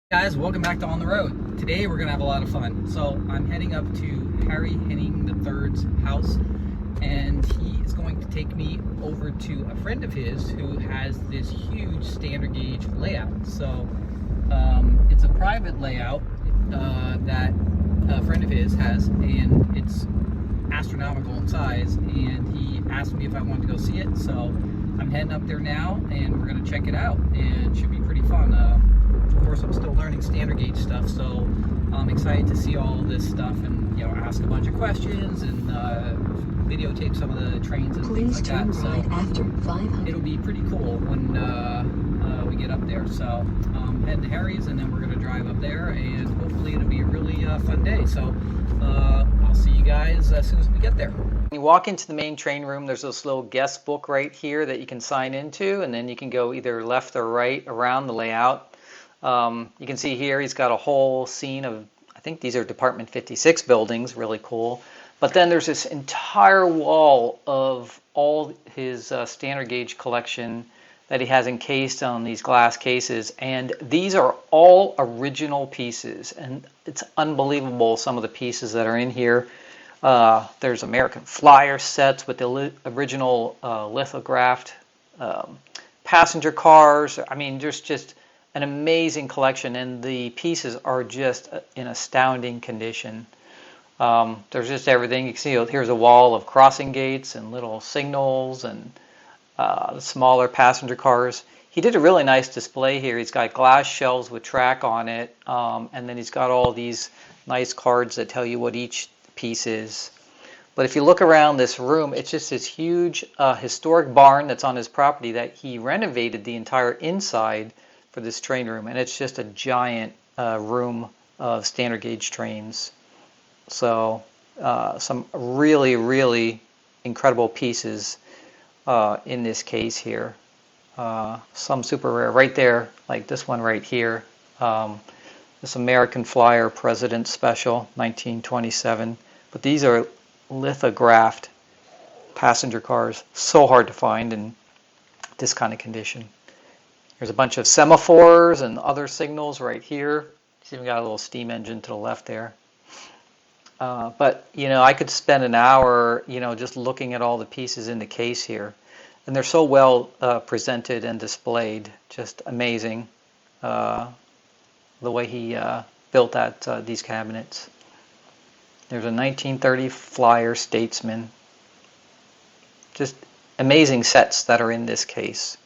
Guys, welcome back to On the Road. Today we're gonna have a lot of fun. So I'm heading up to Harry Henning III's house, and he is going to take me over to a friend of his who has this huge standard gauge layout. So it's a private layout that a friend of his has, and it's astronomical in size. And he asked me if I wanted to go see it, so I'm heading up there now, and we're gonna check it out, and it should be pretty fun. Of course, I'm still learning standard gauge stuff, so I'm excited to see all of this stuff and ask a bunch of questions and videotape some of the trains and things like that. So after 500. It'll be pretty cool when we get up there. So head to Harry's, and then we're going to drive up there, and hopefully it'll be a really fun day. So I'll see you guys as soon as we get there. When you walk into the main train room, there's this little guest book right here that you can sign into, and then you can go either left or right around the layout. You can see here he's got a whole scene of, I think these are Department 56 buildings, really cool. But then there's this entire wall of all his standard gauge collection that he has encased on these glass cases, and these are all original pieces, and it's unbelievable some of the pieces that are in here. There's American Flyer sets with the original lithographed passenger cars. I mean, there's just an amazing collection, and the pieces are just in astounding condition. There's just everything. You can see here's a wall of crossing gates and little signals and smaller passenger cars. He did a really nice display here. He's got glass shelves with track on it, and then he's got all these nice cards that tell you what each piece is. But if you look around this room, it's just this huge historic barn that's on his property that he renovated the entire inside for this train room, and it's just a giant room of standard gauge trains. So some really incredible pieces in this case here. Some super rare right there, like this one right here, this American Flyer President Special 1927. But these are lithographed passenger cars, so hard to find in this kind of condition. There's a bunch of semaphores and other signals right here. He's even got a little steam engine to the left there. But I could spend an hour, just looking at all the pieces in the case here, and they're so well presented and displayed. Just amazing, the way he built these cabinets. There's a 1930 Flyer Statesman. Just amazing sets that are in this case.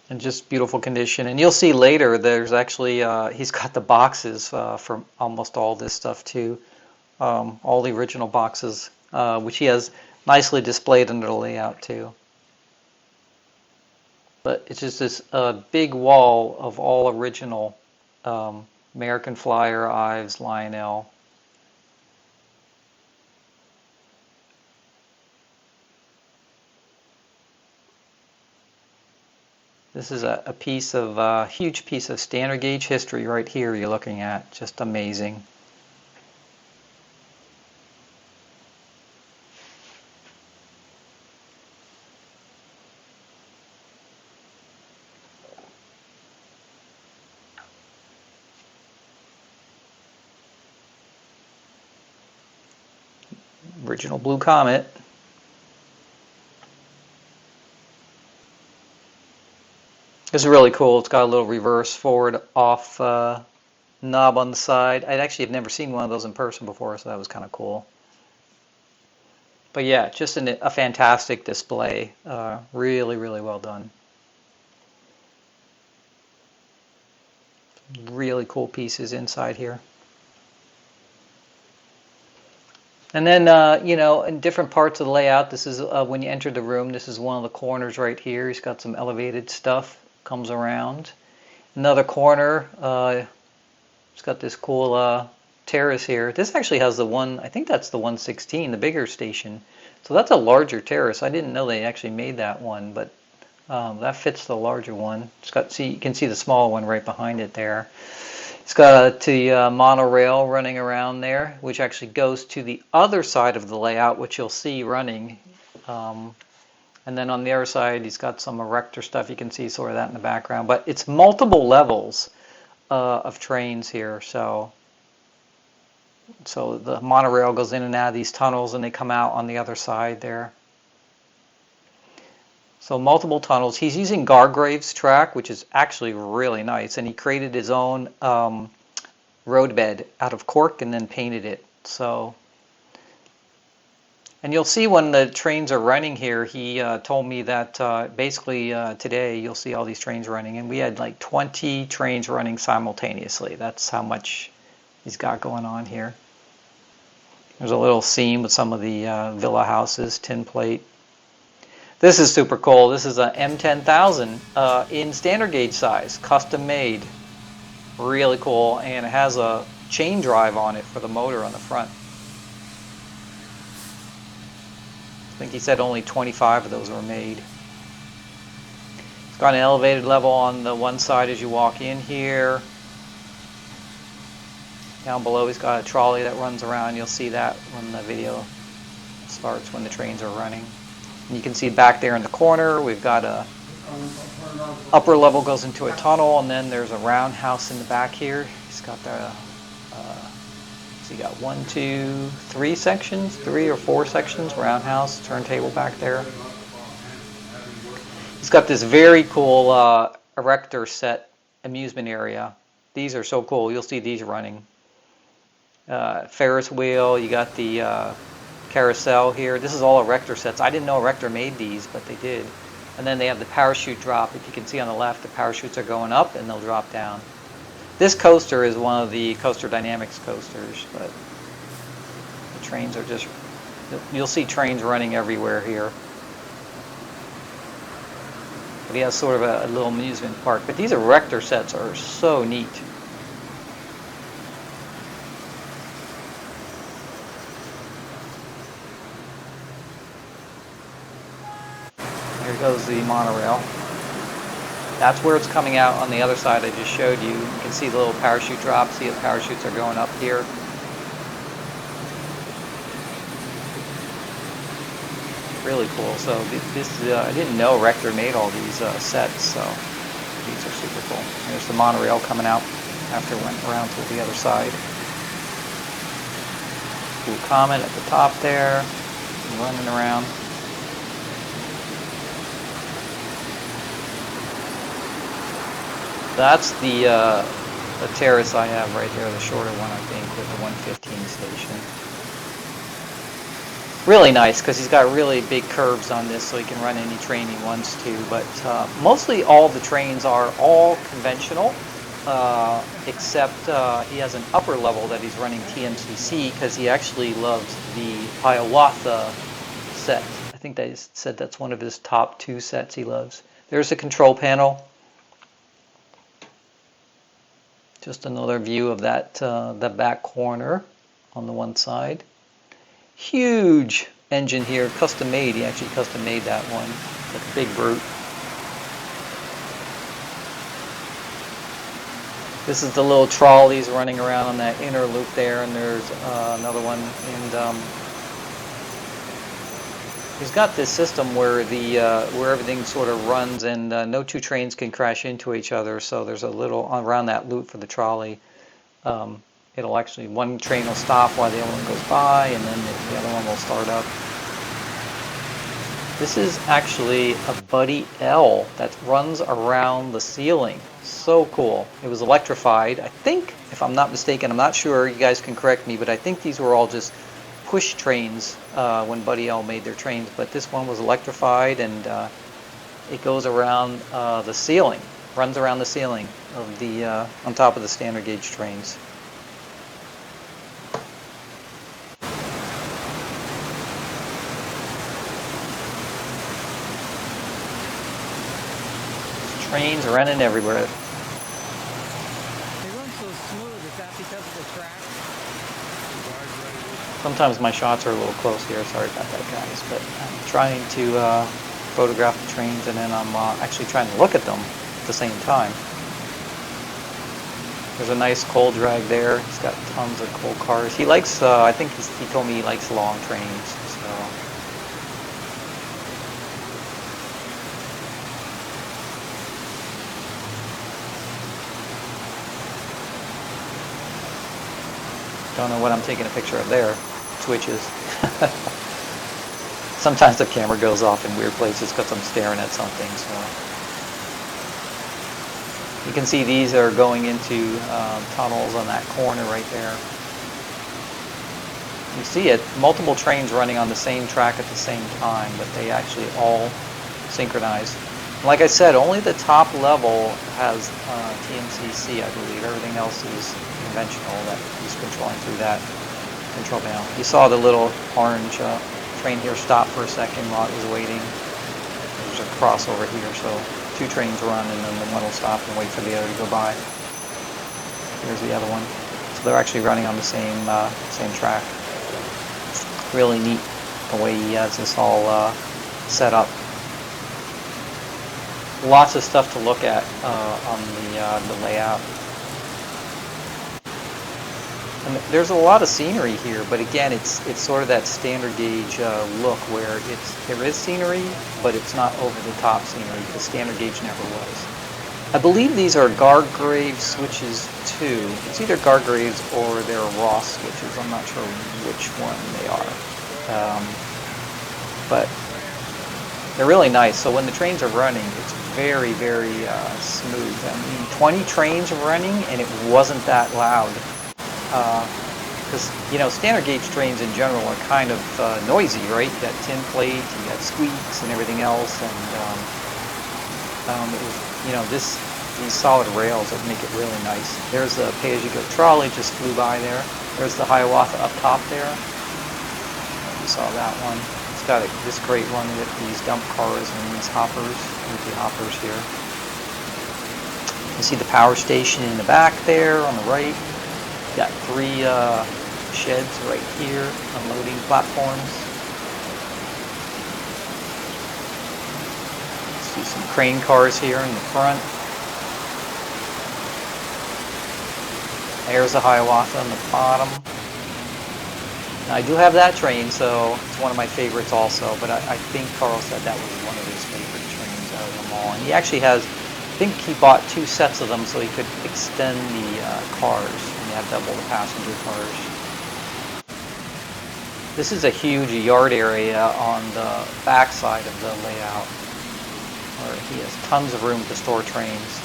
And just beautiful condition. And you'll see later there's actually, he's got the boxes for almost all this stuff too. All the original boxes, which he has nicely displayed under the layout too. But it's just this big wall of all original American Flyer, Ives, Lionel. This is a piece of huge piece of standard gauge history right here you're looking at. Just amazing. Original Blue Comet. This is really cool. It's got a little reverse forward off knob on the side. I actually have never seen one of those in person before, so that was kind of cool. But yeah, just a fantastic display. Really well done. Really cool pieces inside here. And then, in different parts of the layout, this is when you enter the room, this is one of the corners right here. He's got some elevated stuff, comes around. Another corner, it's got this cool terrace here. This actually has the one, I think that's the 116, the bigger station. So that's a larger terrace. I didn't know they actually made that one, but that fits the larger one. It's got, you can see the small one right behind it there. It's got the monorail running around there, which actually goes to the other side of the layout, which you'll see running. And then on the other side, he's got some erector stuff. You can see sort of that in the background. But it's multiple levels of trains here. So the monorail goes in and out of these tunnels, and they come out on the other side there. So multiple tunnels. He's using Gargrave's track, which is actually really nice. And he created his own roadbed out of cork and then painted it. So, and you'll see when the trains are running here, he told me that basically today you'll see all these trains running. And we had like 20 trains running simultaneously. That's how much he's got going on here. There's a little scene with some of the villa houses, tin plate. This is super cool. This is a M10,000 in standard gauge size, custom made. Really cool, and it has a chain drive on it for the motor on the front. I think he said only 25 of those were made. It's got an elevated level on the one side as you walk in here. Down below he's got a trolley that runs around. You'll see that when the video starts, when the trains are running. And you can see back there in the corner, we've got a upper level goes into a tunnel, and then there's a roundhouse in the back here. He's got the, so you got 1, 2, 3 sections, 3 or 4 sections, roundhouse, turntable back there. He's got this very cool erector set amusement area. These are so cool. You'll see these running. Ferris wheel, you got the carousel here. This is all erector sets. I didn't know Erector made these, but they did. And then they have the parachute drop. If you can see on the left, the parachutes are going up and they'll drop down. This coaster is one of the Coaster Dynamics coasters, but the trains are just, you'll see trains running everywhere here. But he has sort of a little amusement park. But these erector sets are so neat. Here goes the monorail. That's where it's coming out on the other side I just showed you. You can see the little parachute drop. See the parachutes are going up here. Really cool. So this I didn't know Erector made all these sets, so these are super cool. There's the monorail coming out after it went around to the other side. Blue Comet at the top there, running around. That's the Terrace I have right there, the shorter one, I think, with the 115 station. Really nice, because he's got really big curves on this, so he can run any train he wants to. But mostly all the trains are all conventional, except he has an upper level that he's running TMCC, because he actually loves the Hiawatha set. I think they said that's one of his top 2 sets he loves. There's a control panel. Just another view of that, the back corner on the one side. Huge engine here, custom made. He actually custom made that one. Like a big brute. This is the little trolleys running around on that inner loop there, and there's another one. And he's got this system where where everything sort of runs, and no 2 trains can crash into each other. So there's a little around that loop for the trolley. It'll actually, one train will stop while the other one goes by, and then the other one will start up. This is actually a Buddy L that runs around the ceiling. So cool. It was electrified. I think, if I'm not mistaken, I'm not sure, you guys can correct me, but I think these were all just push trains when Buddy L made their trains, but this one was electrified, and it goes around the ceiling, runs around the ceiling of the on top of the standard gauge trains. Trains running everywhere. They run so smooth. Is that because of the track? Sometimes my shots are a little close here. Sorry about that, guys. But I'm trying to photograph the trains, and then I'm actually trying to look at them at the same time. There's a nice coal drag there. He's got tons of coal cars. He likes, I think he told me he likes long trains, so. Don't know what I'm taking a picture of there. Switches. Sometimes the camera goes off in weird places because I'm staring at something, so. You can see these are going into tunnels on that corner right there. You see it, multiple trains running on the same track at the same time, but they actually all synchronize. Like I said, only the top level has TMCC, I believe. Everything else is conventional that he's controlling through that control panel. You saw the little orange train here stop for a second while it was waiting. There's a crossover here, so 2 trains run and then the one will stop and wait for the other to go by. Here's the other one. So they're actually running on the same track. Really neat the way he has this all set up. Lots of stuff to look at on the layout. And there's a lot of scenery here, but again, it's sort of that standard gauge look where there is scenery, but it's not over the top scenery, because standard gauge never was. I believe these are Gargrave switches too. It's either Gargraves or they're Ross switches. I'm not sure which one they are. But they're really nice. So when the trains are running, it's very, very smooth. I mean, 20 trains running and it wasn't that loud. Because, you know, standard gauge trains in general are kind of noisy, right? You got tin plate, you got squeaks and everything else, and it was, you know, these solid rails that make it really nice. There's the pay-as-you-go trolley, just flew by there. There's the Hiawatha up top there. You saw that one. It's got this great one with these dump cars and these hoppers, empty hoppers here. You see the power station in the back there on the right. Got 3 sheds right here, unloading platforms. See some crane cars here in the front. There's the Hiawatha on the bottom. Now, I do have that train, so it's one of my favorites also, but I think Carl said that was one of his favorite trains out of them all. And he actually has, I think he bought 2 sets of them so he could extend the cars. You have double the passenger cars. This is a huge yard area on the back side of the layout, where he has tons of room to store trains.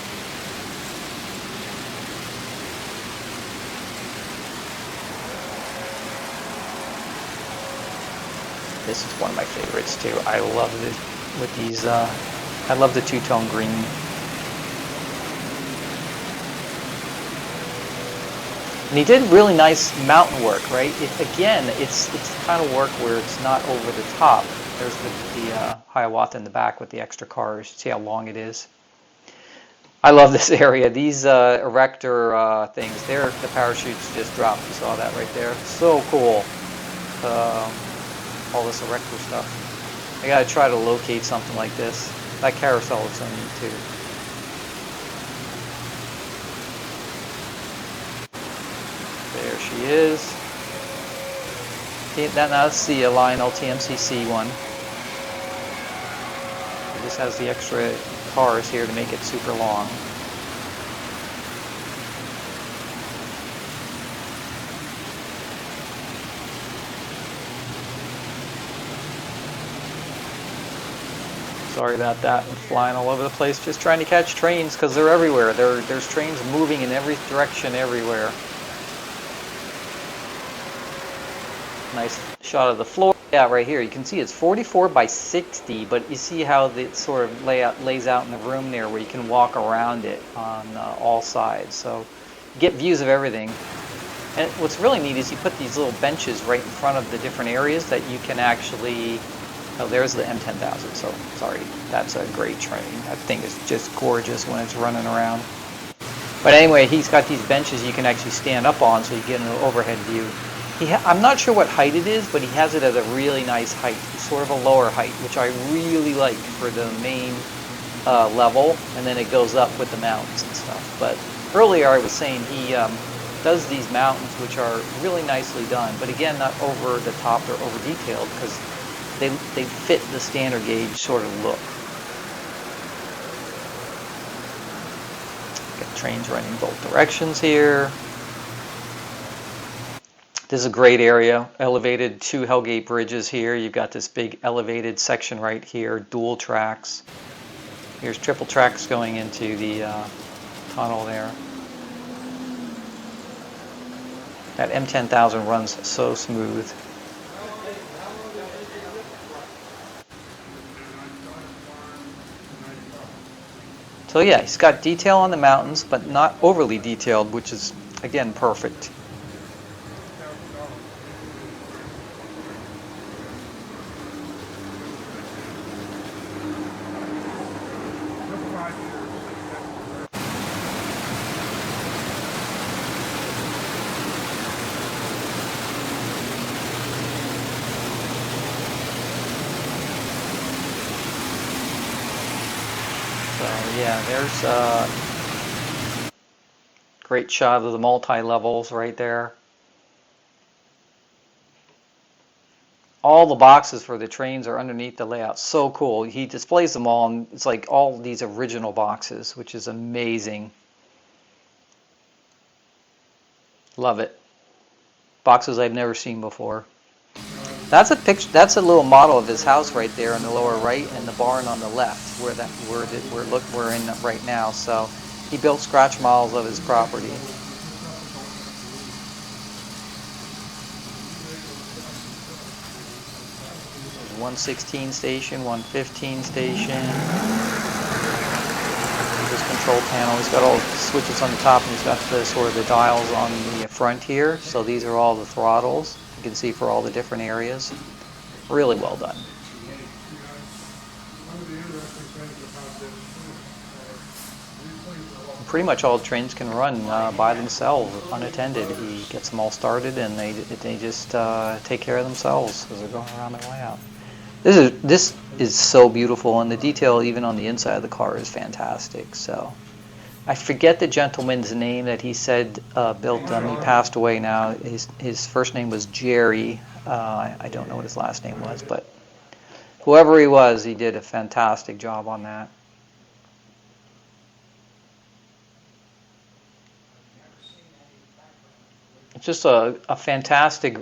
This is one of my favorites too. I love it with these. I love the 2-tone green. And he did really nice mountain work, right? Again, it's the kind of work where it's not over the top. There's the Hiawatha in the back with the extra cars. See how long it is? I love this area. These erector things, the parachutes just dropped. You saw that right there. So cool. All this erector stuff. I gotta try to locate something like this. That carousel is so neat too. There she is. That's the Lionel TMCC one. This has the extra cars here to make it super long. Sorry about that. I'm flying all over the place just trying to catch trains because they're everywhere. There's trains moving in every direction everywhere. Nice shot of the floor. Yeah, right here. You can see it's 44 by 60, but you see how the sort of lays out in the room there where you can walk around it on all sides. So you get views of everything. And what's really neat is you put these little benches right in front of the different areas that you can actually... Oh, there's the M10,000, so sorry. That's a great train. That thing is just gorgeous when it's running around. But anyway, he's got these benches you can actually stand up on so you get an overhead view. I'm not sure what height it is, but he has it at a really nice height. Sort of a lower height, which I really like for the main level, and then it goes up with the mountains and stuff. But Earlier I was saying he does these mountains which are really nicely done, but again, not over the top or over detailed, because they fit the standard gauge sort of look. Got trains running both directions here. This is a great area. Elevated 2 Hellgate bridges here. You've got this big elevated section right here, dual tracks. Here's triple tracks going into the tunnel there. That M10,000 runs so smooth. So yeah, he's got detail on the mountains, but not overly detailed, which is, again, perfect. Yeah, there's a great shot of the multi-levels right there. All the boxes for the trains are underneath the layout. So cool. He displays them all, and it's like all these original boxes, which is amazing. Love it. Boxes I've never seen before. That's a picture. That's a little model of his house right there in the lower right, and the barn on the left, where we're in right now. So he built scratch models of his property. There's 116 station, 115 station. This control panel. He's got all the switches on the top, and he's got the sort of the dials on the front here. So these are all the throttles. You can see for all the different areas. Really well done. Pretty much all trains can run by themselves, unattended. He gets them all started, and they just take care of themselves as they're going around their layout. This is so beautiful, and the detail even on the inside of the car is fantastic. So I forget the gentleman's name that he said built them. He passed away now. His first name was Jerry. I don't know what his last name was, but whoever he was, he did a fantastic job on that. It's just a fantastic,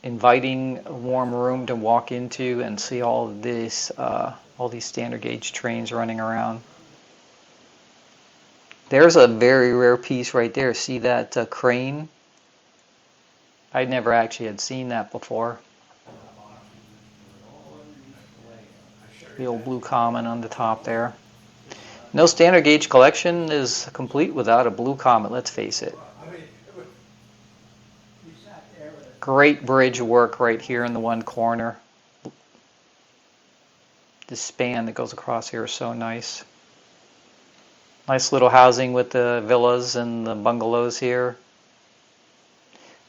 inviting, warm room to walk into and see all these standard gauge trains running around. There's a very rare piece right there. See that crane? I never actually had seen that before. The old blue Comet on the top there. No standard gauge collection is complete without a blue Comet, let's face it. Great bridge work right here in the one corner. The span that goes across here is so nice. Nice little housing with the villas and the bungalows here.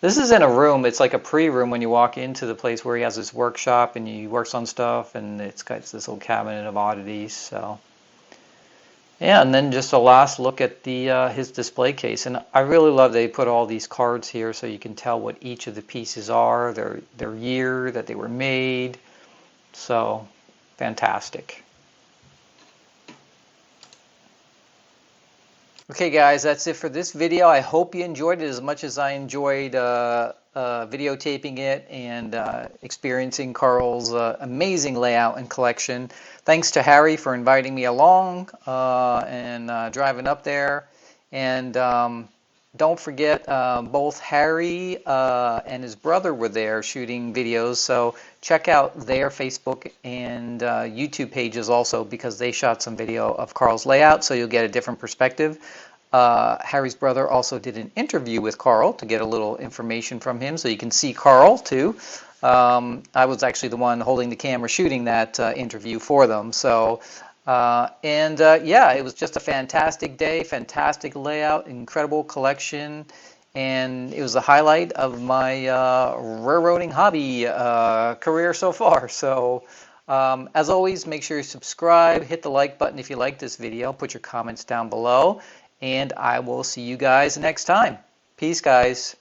This is in a room. It's like a pre-room when you walk into the place where he has his workshop and he works on stuff, and it's got this little cabinet of oddities. So yeah, and then just a last look at the his display case. And I really love they put all these cards here so you can tell what each of the pieces are, their year that they were made. So fantastic. Okay guys, that's it for this video. I hope you enjoyed it as much as I enjoyed videotaping it and experiencing Carl's amazing layout and collection. Thanks to Harry for inviting me along and driving up there. And don't forget, both Harry and his brother were there shooting videos, so check out their Facebook and YouTube pages also, because they shot some video of Carl's layout, so you'll get a different perspective. Harry's brother also did an interview with Carl to get a little information from him, so you can see Carl too. I was actually the one holding the camera shooting that interview for them. So yeah, it was just a fantastic day, fantastic layout, incredible collection, and it was the highlight of my railroading hobby career so far. So as always, make sure you subscribe, hit the like button if you like this video, put your comments down below, and I will see you guys next time. Peace, guys.